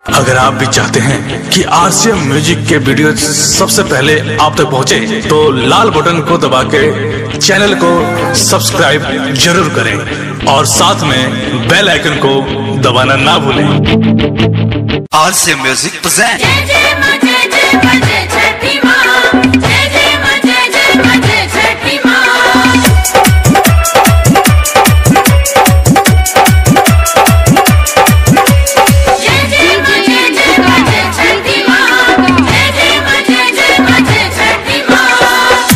अगर आप भी चाहते हैं कि आरसीएम म्यूजिक के वीडियो सबसे पहले आप तक पहुंचे, तो लाल बटन को दबा के चैनल को सब्सक्राइब जरूर करें और साथ में बेल आइकन को दबाना ना भूलें। RCM music present.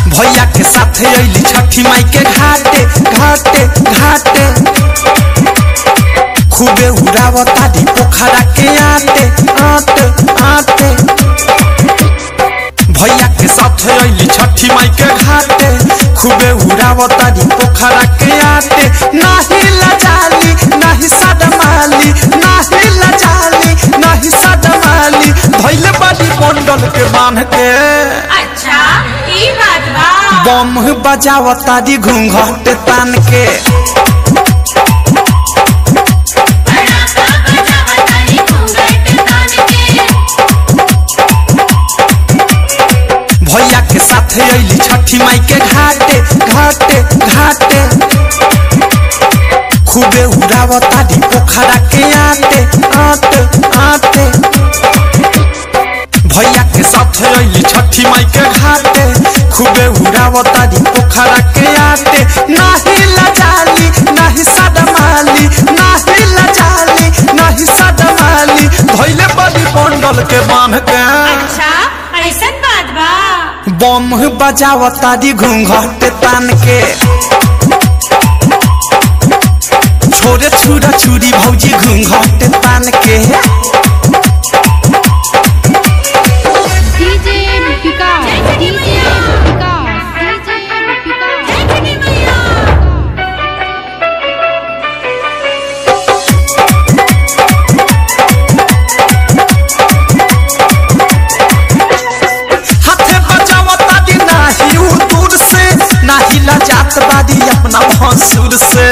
भैया के साथे अइली छठी माई के घाटे घाटे घाटे, खूबे उड़ावता दी पोखरा के आटे आटे आटे। भैया के साथे अइली छठी माई के घाटे, खूबे उड़ावता दी पोखरा के आटे। नाही लजाली नाही सदमाली, नाही लजाली नाही सदमाली, धइले बाड़ी बंडल के बांध के। अच्छा ई बात बा। बम बजावता दी घूंघट तान के। भैया के साथे अइली छठी माई के घाटे घाटे घाटे, खूबे उड़ावता दी पोखरा के आटे आटे आटे। भैया के साथे अइली छठी माई के घाटे, खूबे उड़ावता दी पोखरा के आटे। नाही लजाली नाही सदमाली, नाही लजाली नाही सदमाली, धइले बड़ी बंडल के बांध के। अच्छा ऐसन बात बा। बम बजावता दी घूंघट तान के। छोरे छुरा छुरी भौजी घूंघट तान के। जात बादी अपना भसुर से,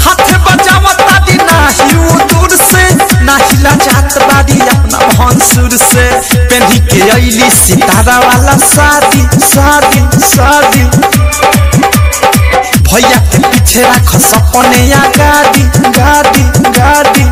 हाथ बजावता दी नाही दूर से, नाही जात बादी अपना भसुर से। पेन्ही के अइली सितारा वाला शादी शादी शादी, भैया के पीछे राख सपने या गाड़ी गाड़ी गाड़ी।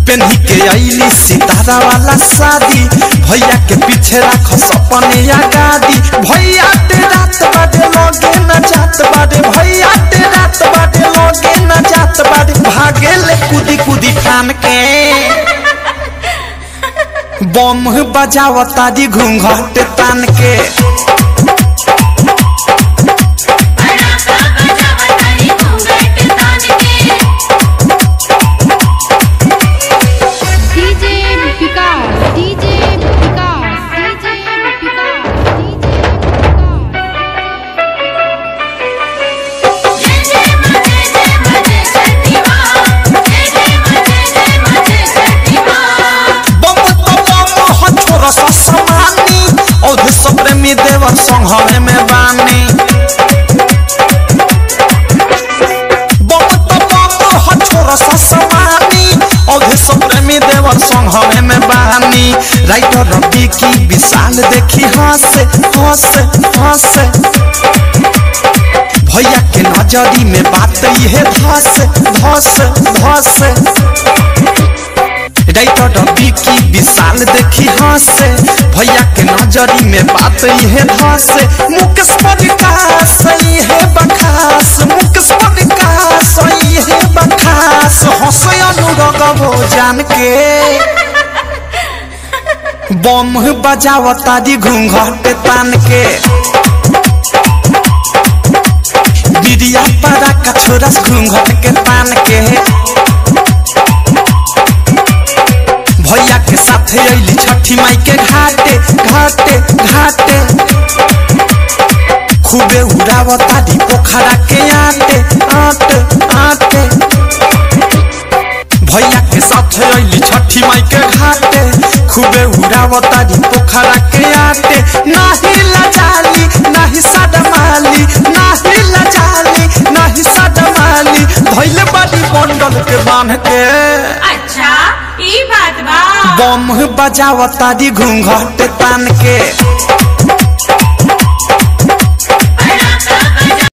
पेन्ही के अइली सितारा वाला शादी, भैया के पीछे राख सपने या गाड़ी। भैया ते रात बाटे लगे न जात बाटे, भैया ते रात बाटे लगे न जात बाटे। भागे ले कूदी कूदी ठान के। बम बजावता दी घूंघट तान के। देवर संघवे में बानी बहुत बम छोरा ससमानी, औधे प्रेमी देवर संघवे में बानी। राइटर रवि की विशाल देखी हंसे हंसे हंसे, भैया के नजरी में बात ये धसे धसे धसे। राइटर रवि की विशाल देखी हंसे, भैया के नजरी में बात ये धसे। मुकेश प्रकाश ये बखास, मुकेश प्रकाश ये बखास, हंसे अनुराग वो जान के। बम बजावता दी घूंघट तान के। बिरिया पारा का छोरा घूंघट के तान के। भैया के साथे अइली छठी माई के घाटे घाटे घाटे, खूबे उड़ावता दी पोखरा के आटे आटे आटे। भैया के साथे अइली छठी माई के घाटे, खूबे उड़ावता दी पोखरा के आटे। नाही लजाली नाही सदमाली, नाही लजाली नाही सदमाली, धइले बाड़ी मंडल के बांध के अच्छा ई बात बा बम बजावतारी घूंघट तान के